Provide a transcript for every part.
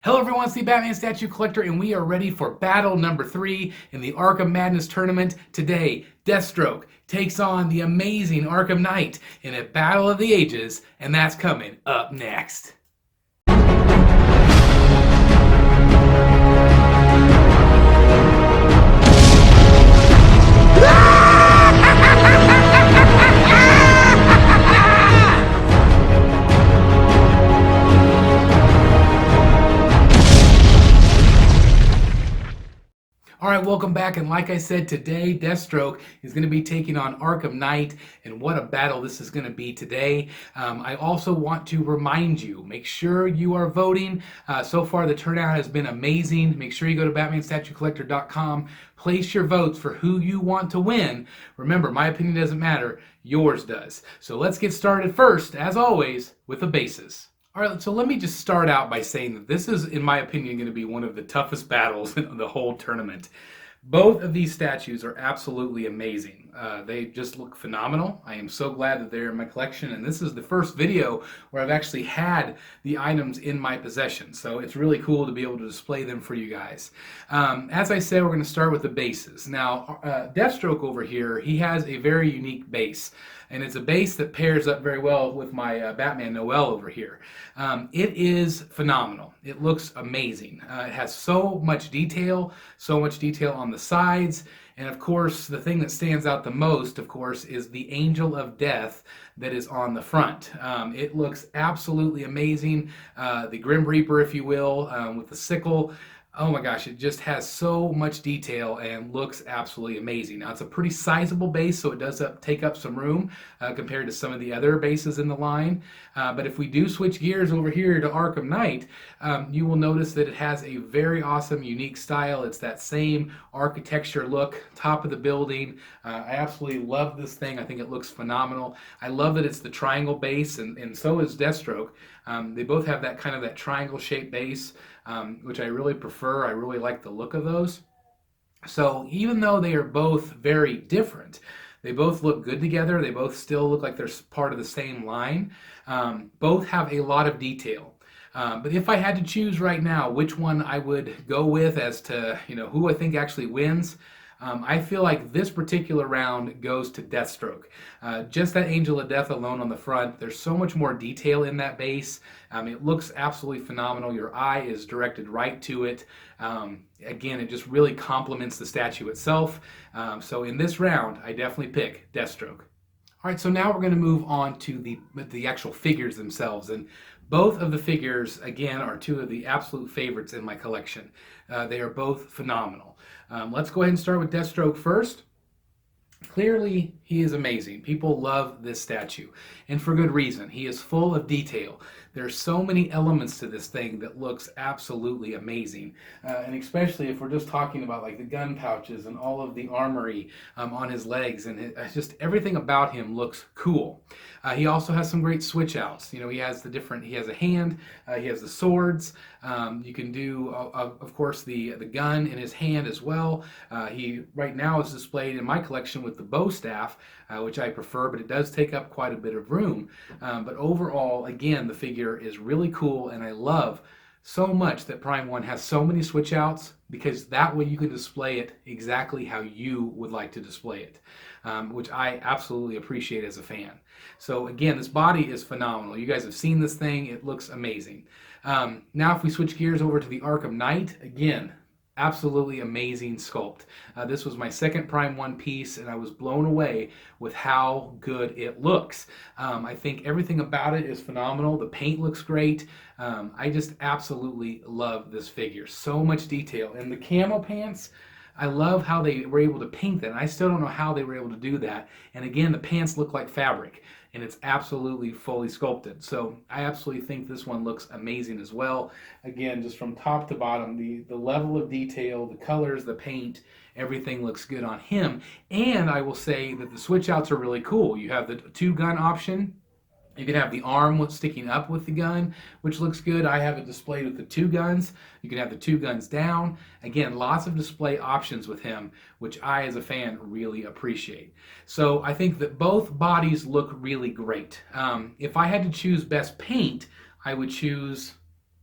Hello everyone, it's the Batman Statue Collector, and we are ready for battle number 3 in the Arkham Madness Tournament. Today, Deathstroke takes on the amazing Arkham Knight in a battle of the ages, and that's coming up next. Alright, welcome back, and like I said, today Deathstroke is going to be taking on Arkham Knight, and what a battle this is going to be today. I also want to remind you, make sure you are voting. So far the turnout has been amazing. Make sure you go to BatmanStatueCollector.com, place your votes for who you want to win. Remember, my opinion doesn't matter, yours does. So let's get started first, as always, with the bases. All right, so let me just start out by saying that this is, in my opinion, going to be one of the toughest battles in the whole tournament. Both of these statues are absolutely amazing. They just look phenomenal. I am so glad that they're in my collection, and this is the first video where I've actually had the items in my possession. So it's really cool to be able to display them for you guys. As I said, we're going to start with the bases. Now, Deathstroke over here, he has a very unique base. And it's a base that pairs up very well with my Batman Noel over here. It is phenomenal. It looks amazing. It has so much detail on the sides, and of course, the thing that stands out the most, of course, is the Angel of Death that is on the front. It looks absolutely amazing. The Grim Reaper, if you will, with the sickle. Oh my gosh, it just has so much detail and looks absolutely amazing. Now, it's a pretty sizable base, so it does take up some room compared to some of the other bases in the line. But if we do switch gears over here to Arkham Knight, you will notice that it has a very awesome, unique style. It's that same architecture look, top of the building. I absolutely love this thing. I think it looks phenomenal. I love that it's the triangle base, and so is Deathstroke. They both have that kind of that triangle-shaped base, which I really prefer. I really like the look of those. So even though they are both very different, they both look good together. They both still look like they're part of the same line. Both have a lot of detail. But if I had to choose right now which one I would go with as to who I think actually wins, I feel like this particular round goes to Deathstroke. Just that Angel of Death alone on the front, there's so much more detail in that base. It looks absolutely phenomenal. Your eye is directed right to it. Again, it just really complements the statue itself. So in this round, I definitely pick Deathstroke. All right, so now we're going to move on to the actual figures themselves, and both of the figures, again, are two of the absolute favorites in my collection. They are both phenomenal. Let's go ahead and start with Deathstroke first. Clearly, he is amazing. People love this statue, and for good reason. He is full of detail. There's so many elements to this thing that looks absolutely amazing, and especially if we're just talking about like the gun pouches and all of the armory on his legs, and just everything about him looks cool. He also has some great switch outs. He has he has a hand, he has the swords. You can do, of course, the gun in his hand as well. He right now is displayed in my collection with the bow staff, which I prefer, but it does take up quite a bit of room. But overall, again, the figure is really cool, and I love so much that Prime 1 has so many switch outs, because that way you can display it exactly how you would like to display it, which I absolutely appreciate as a fan. So again, this body is phenomenal. You guys have seen this thing. It looks amazing. Now if we switch gears over to the Arkham Knight, again, absolutely amazing sculpt. This was my second Prime 1 piece, and I was blown away with how good it looks. I think everything about it is phenomenal. The paint looks great. I just absolutely love this figure. So much detail. And the camo pants, I love how they were able to paint that. And I still don't know how they were able to do that. And again, the pants look like fabric, and it's absolutely fully sculpted. So I absolutely think this one looks amazing as well. Again, just from top to bottom, the level of detail, the colors, the paint, everything looks good on him. And I will say that the switch outs are really cool. You have the 2-gun option. You can have the arm sticking up with the gun, which looks good. I have it displayed with the 2 guns. You can have the 2 guns down. Again, lots of display options with him, which I, as a fan, really appreciate. So I think that both bodies look really great. If I had to choose best paint, I would choose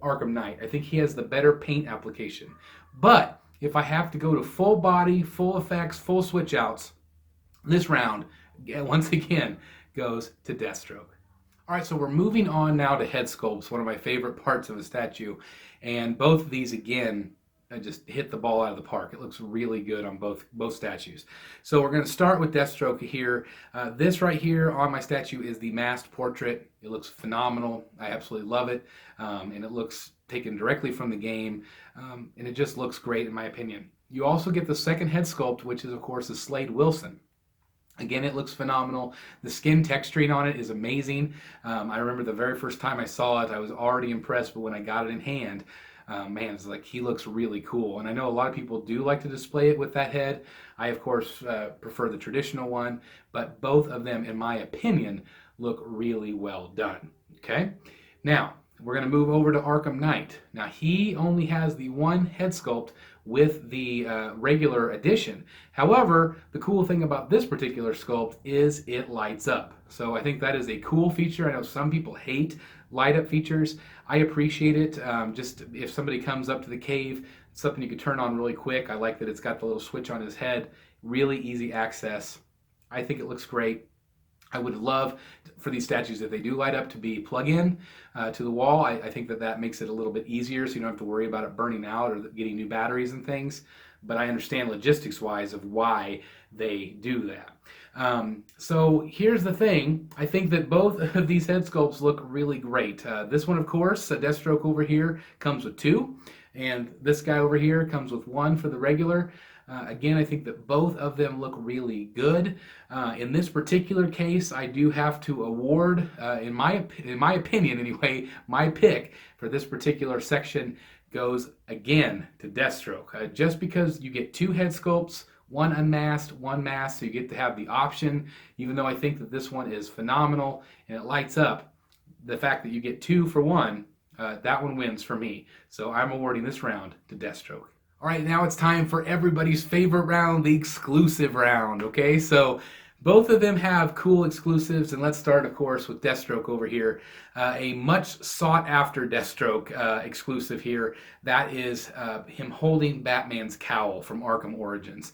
Arkham Knight. I think he has the better paint application. But if I have to go to full body, full effects, full switch outs, this round, once again, goes to Deathstroke. All right, so we're moving on now to head sculpts, one of my favorite parts of a statue. And both of these, again, just hit the ball out of the park. It looks really good on both statues. So we're going to start with Deathstroke here. This right here on my statue is the masked portrait. It looks phenomenal. I absolutely love it. And it looks taken directly from the game. And it just looks great in my opinion. You also get the second head sculpt, which is, of course, the Slade Wilson. Again, it looks phenomenal. The skin texturing on it is amazing. I remember the very first time I saw it, I was already impressed, but when I got it in hand, man, it's like he looks really cool. And I know a lot of people do like to display it with that head. I, of course, prefer the traditional one, but both of them, in my opinion, look really well done. Okay? Now, we're going to move over to Arkham Knight. Now, he only has the one head sculpt with the regular edition. However, the cool thing about this particular sculpt is it lights up. So I think that is a cool feature. I know some people hate light up features. I appreciate it. Just if somebody comes up to the cave, it's something you can turn on really quick. I like that it's got the little switch on his head. Really easy access. I think it looks great. I would love for these statues, if they do light up, to be plug-in to the wall. I think that makes it a little bit easier, so you don't have to worry about it burning out or getting new batteries and things. But I understand logistics-wise of why they do that. So here's the thing. I think that both of these head sculpts look really great. This one, of course, Deathstroke over here, comes with 2. And this guy over here comes with 1 for the regular. Again, I think that both of them look really good. In this particular case, I do have to award, in my opinion anyway, my pick for this particular section goes again to Deathstroke. Just because you get 2 head sculpts, 1 unmasked, 1 masked, so you get to have the option, even though I think that this one is phenomenal and it lights up, the fact that you get 2 for 1, that one wins for me. So I'm awarding this round to Deathstroke. All right, now it's time for everybody's favorite round, the exclusive round, okay? So both of them have cool exclusives, and let's start, of course, with Deathstroke over here. A much sought-after Deathstroke exclusive here. That is him holding Batman's cowl from Arkham Origins.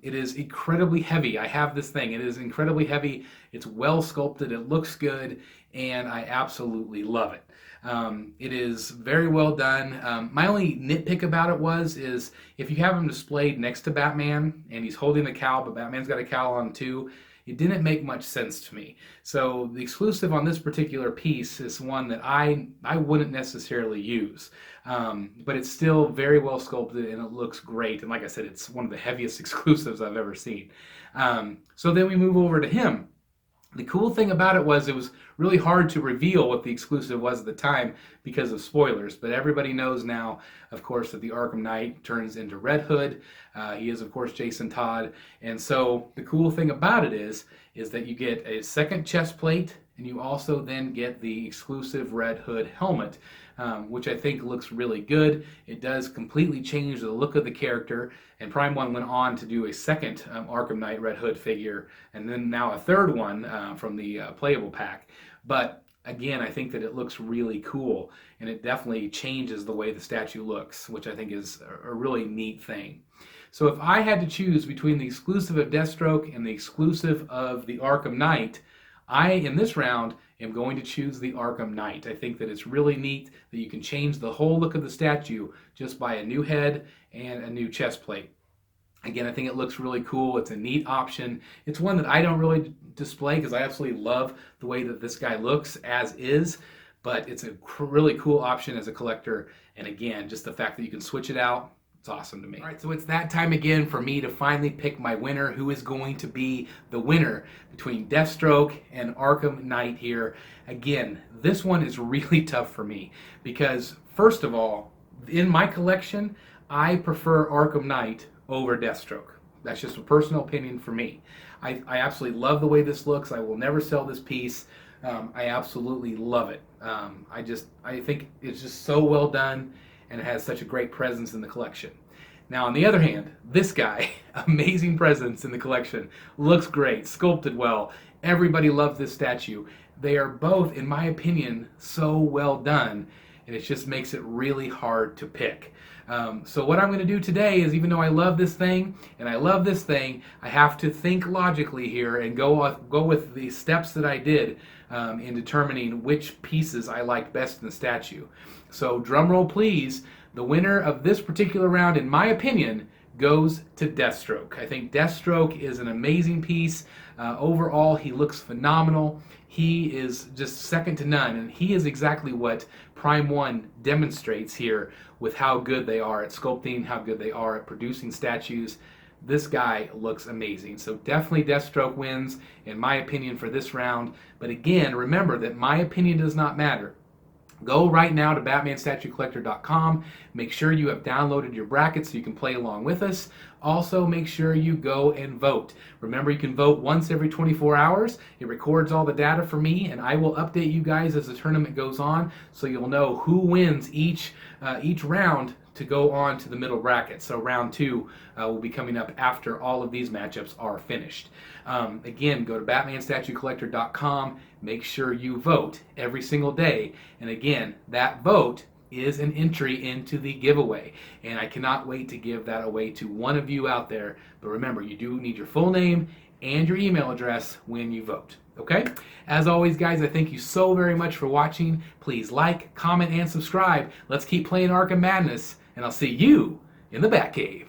It is incredibly heavy. I have this thing. It is incredibly heavy. It's well sculpted. It looks good, and I absolutely love it. It is very well done. My only nitpick about it is if you have him displayed next to Batman and he's holding the cowl, but Batman's got a cowl on too, it didn't make much sense to me. So the exclusive on this particular piece is one that I wouldn't necessarily use. But it's still very well sculpted and it looks great. And like I said, it's one of the heaviest exclusives I've ever seen. So then we move over to him. The cool thing about it was really hard to reveal what the exclusive was at the time because of spoilers, but everybody knows now, of course, that the Arkham Knight turns into Red Hood. He is, of course, Jason Todd, and so the cool thing about it is that you get a second chest plate, and you also then get the exclusive Red Hood helmet, which I think looks really good. It does completely change the look of the character, and Prime One went on to do a second Arkham Knight Red Hood figure, and then now a third one from the playable pack. But again, I think that it looks really cool, and it definitely changes the way the statue looks, which I think is a really neat thing. So if I had to choose between the exclusive of Deathstroke and the exclusive of the Arkham Knight, in this round, am going to choose the Arkham Knight. I think that it's really neat that you can change the whole look of the statue just by a new head and a new chest plate. Again, I think it looks really cool. It's a neat option. It's one that I don't really display because I absolutely love the way that this guy looks as is, but it's a really cool option as a collector. And again, just the fact that you can switch it out, it's awesome to me. All right, so it's that time again for me to finally pick my winner. Who is going to be the winner between Deathstroke and Arkham Knight here? Again, this one is really tough for me because, first of all, in my collection, I prefer Arkham Knight over Deathstroke. That's just a personal opinion for me. I absolutely love the way this looks. I will never sell this piece. I absolutely love it. I think it's just so well done, and it has such a great presence in the collection. Now, on the other hand, this guy, amazing presence in the collection, looks great, sculpted well. Everybody loves this statue. They are both, in my opinion, so well done. and it just makes it really hard to pick. So what I'm going to do today is, even though I love this thing and I love this thing, I have to think logically here and go with the steps that I did in determining which pieces I liked best in the statue. So drum roll please, the winner of this particular round, in my opinion, goes to Deathstroke. I think Deathstroke is an amazing piece. Overall, he looks phenomenal. He is just second to none, and he is exactly what Prime 1 demonstrates here with how good they are at sculpting, how good they are at producing statues. This guy looks amazing. So definitely Deathstroke wins, in my opinion, for this round. But again, remember that my opinion does not matter. Go right now to BatmanStatueCollector.com. Make sure you have downloaded your bracket so you can play along with us. Also, make sure you go and vote. Remember, you can vote once every 24 hours. It records all the data for me, and I will update you guys as the tournament goes on, so you'll know who wins each round to go on to the middle bracket. So round 2 will be coming up after all of these matchups are finished. Again, go to BatmanStatueCollector.com. Make sure you vote every single day. And again, that vote is an entry into the giveaway. And I cannot wait to give that away to one of you out there. But remember, you do need your full name and your email address when you vote. Okay? As always, guys, I thank you so very much for watching. Please like, comment, and subscribe. Let's keep playing Arkham Madness, and I'll see you in the Batcave.